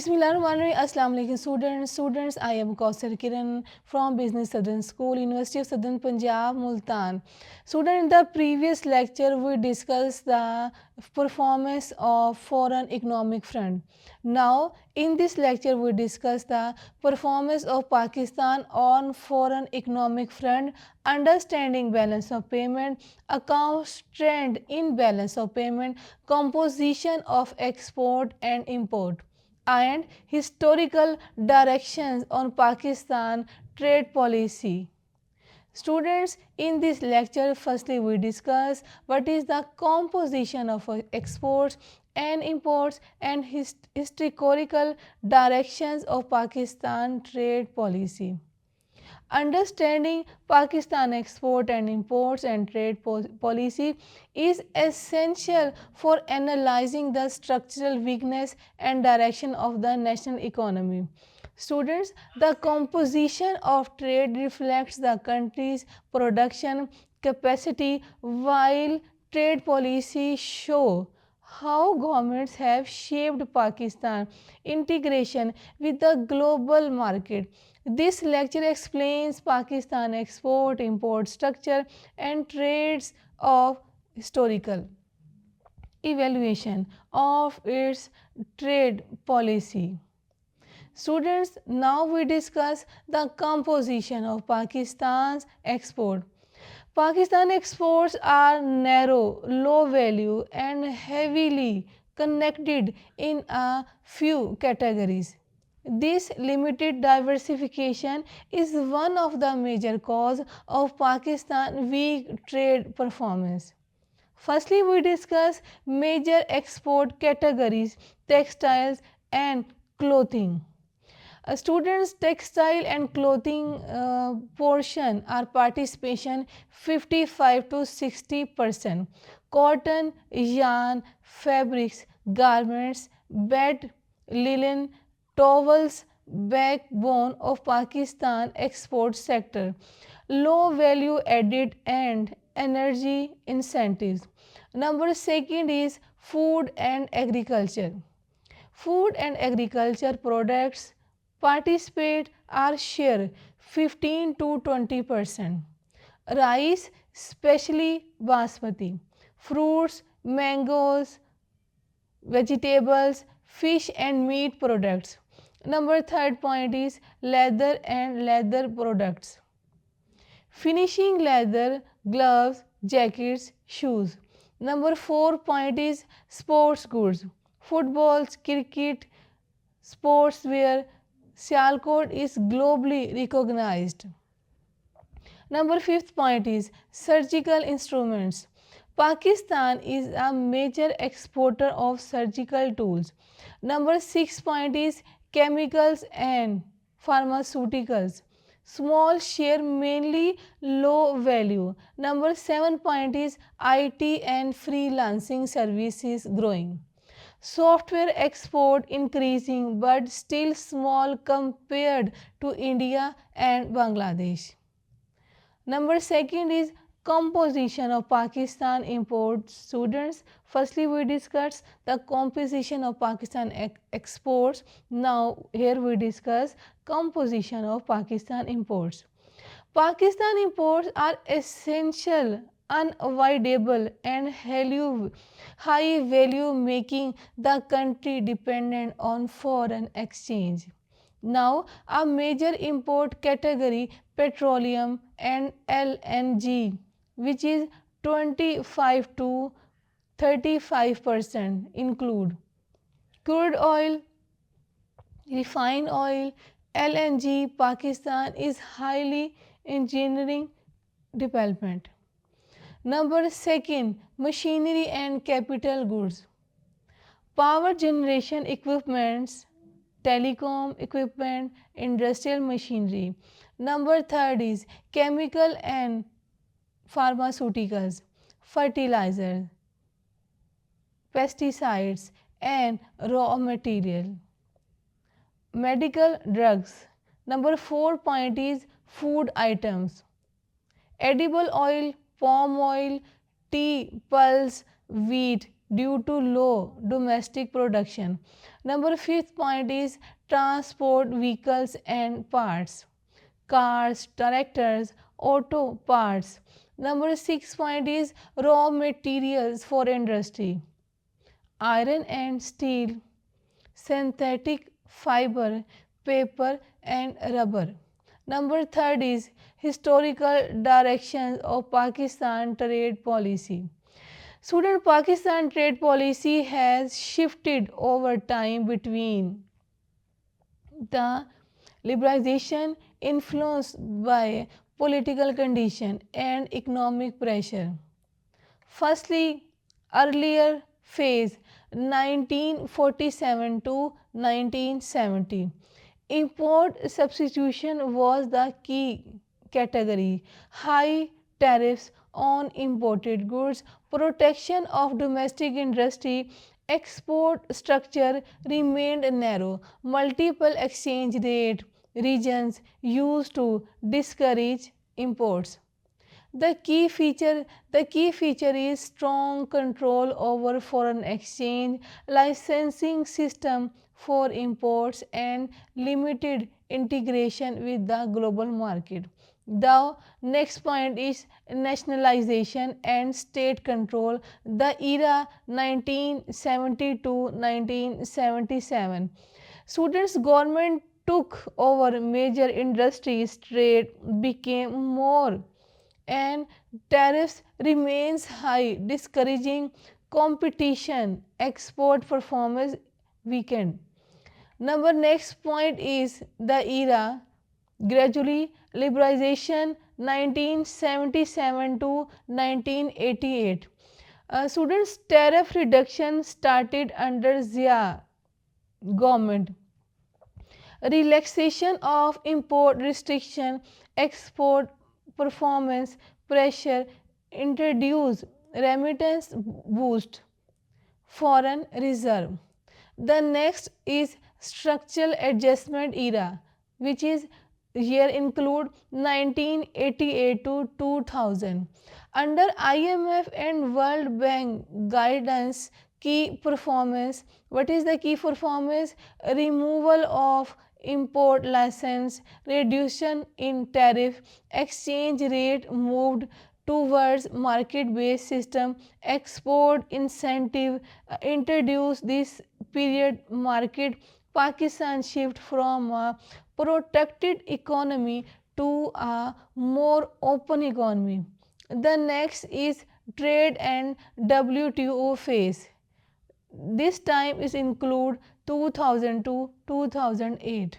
Bismillahirrahmanirrahim. Assalamu alaikum students. I am Kausar Kiran from Business Southern School, University of Southern Punjab, Multan. Student, in the previous lecture we discussed the performance of foreign economic front. Now in this lecture we discuss the performance of Pakistan on foreign economic front, understanding balance of payment, accounts trend in balance of payment, composition of export and import, and historical directions on Pakistan trade policy. Students, in this lecture, firstly we discuss what is the composition of exports and imports and historical directions of Pakistan trade policy. Understanding Pakistan export and imports and trade policy is essential for analyzing the structural weakness and direction of the national economy. Students, the composition of trade reflects the country's production capacity, while trade policy show how governments have shaped Pakistan integration with the global market. This lecture explains Pakistan export import structure and trades of historical evaluation of its trade policy. Students, now we discuss the composition of Pakistan's export. Pakistan exports are narrow, low value and heavily connected in a few categories. This limited diversification is one of the major causes of Pakistan's weak trade performance. Firstly, we discuss major export categories: textiles and clothing. Students' textile and clothing portion are participation 55 to 60%. Cotton, yarn, fabrics, garments, bed, linen, towels, backbone of Pakistan export sector. Low value added and energy incentives. Number second is food and agriculture. Food and agriculture products participate or share 15 to 20%. Rice, especially basmati, fruits, mangoes, vegetables, fish and meat products. Number third point is leather and leather products. Finishing leather, gloves, jackets, shoes. Number 4 point is sports goods. Footballs, cricket, sportswear. Sialkot is globally recognized. Number 5th point is surgical instruments. Pakistan is a major exporter of surgical tools. Number 6 point is chemicals and pharmaceuticals. Small share, mainly low value. Number 7 point is IT and freelancing services growing. Software export increasing but still small compared to India and Bangladesh. Number second is composition of Pakistan import. Students, firstly we discuss the composition of Pakistan exports. Now here we discuss composition of Pakistan imports. Pakistan imports are essential, unavoidable and high value, making the country dependent on foreign exchange. Now, a major import category petroleum and LNG, which is 25 to 35% include crude oil, refined oil, LNG. Pakistan is highly engineering development. Number second, machinery and capital goods. Power generation equipments, telecom equipment, industrial machinery. Number third is chemical and pharmaceuticals, fertilizers, pesticides and raw material. Medical drugs. Number 4 point is food items. Edible oil, palm oil, tea, pulse, wheat, due to low domestic production. Number fifth point is transport vehicles and parts, cars, tractors, auto parts. Number six point is raw materials for industry, iron and steel, synthetic fiber, paper and rubber. Number third is historical directions of Pakistan trade policy. Student, Pakistan trade policy has shifted over time between the liberalization influenced by political condition and economic pressure. Firstly, earlier phase 1947 to 1970. Import substitution was the key category. High tariffs on imported goods, protection of domestic industry, export structure remained narrow. Multiple exchange rate regions used to discourage imports. The key feature is strong control over foreign exchange, licensing system for imports and limited integration with the global market. The next point is nationalization and state control. The era 1970 to 1977. Students government took over major industries, trade became more and tariffs remains high, discouraging competition, export performance weakened. Number next point is the era gradually liberalization 1977 to 1988. Students tariff reduction started under Zia government. Relaxation of import restriction, export performance pressure introduce remittance boost, foreign reserve. The next is structural adjustment era, which is here include 1988 to 2000. Under IMF and World Bank guidance, key performance. What is the key performance? Removal of import license, reduction in tariff, exchange rate moved towards market based system, export incentive introduced this period market. Pakistan shift from a protected economy to a more open economy. The next is trade and WTO phase. This time is include 2000 to 2008.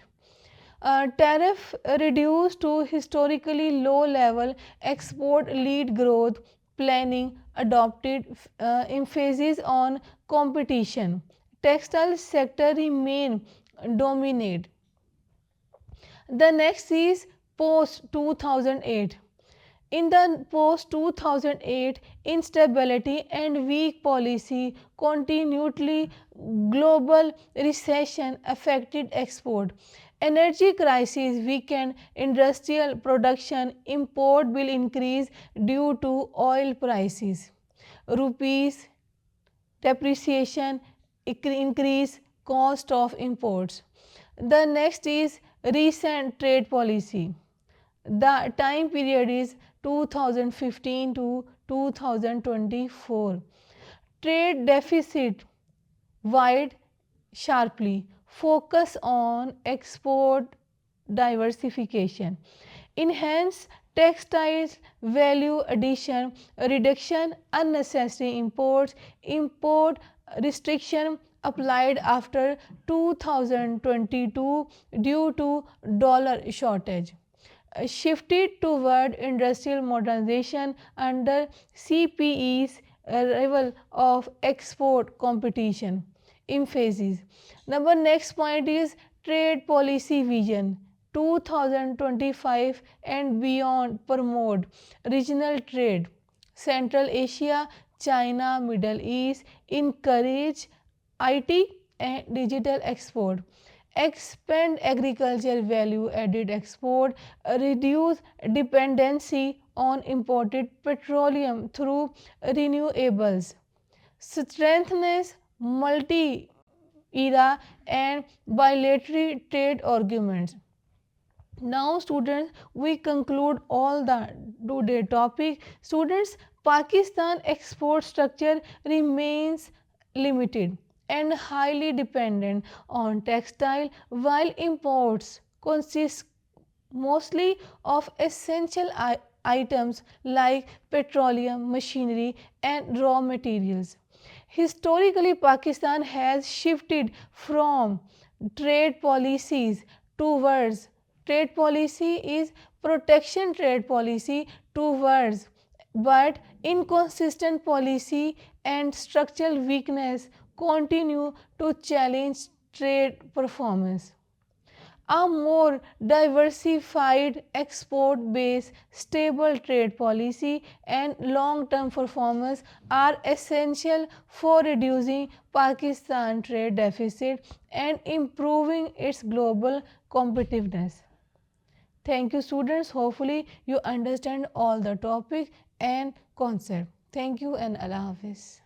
Tariff reduced to historically low level, export lead growth, planning adopted emphasis on competition. Textile sector remain dominate. The next is post 2008. In the post 2008, instability and weak policy continually, global recession affected export. Energy crisis weakened industrial production, import will increase due to oil prices. Rupees depreciation increase cost of imports. The next is recent trade policy. The time period is 2015 to 2024. Trade deficit wide sharply. Focus on export diversification. Enhance textiles value addition, reduction unnecessary imports, import restriction applied after 2022 due to dollar shortage. Shifted toward industrial modernization under CPE's arrival of export competition emphasis. Number next point is trade policy vision 2025 and beyond promote regional trade. Central Asia, China, Middle East encourage IT and digital export, expand agriculture value added export, reduce dependency on imported petroleum through renewables. strengthens multi-era and bilateral trade arguments. Now students, we conclude all the today topic. Students, Pakistan export structure remains limited and highly dependent on textile, while imports consist mostly of essential items like petroleum, machinery and raw materials. Historically, Pakistan has shifted from trade policies towards trade policy is protection trade policy towards but inconsistent policy and structural weakness continue to challenge trade performance. A more diversified export base, stable trade policy, and long term performance are essential for reducing Pakistan's trade deficit and improving its global competitiveness. Thank you, students. Hopefully, you understand all the topic and concept. Thank you and Allah Hafiz.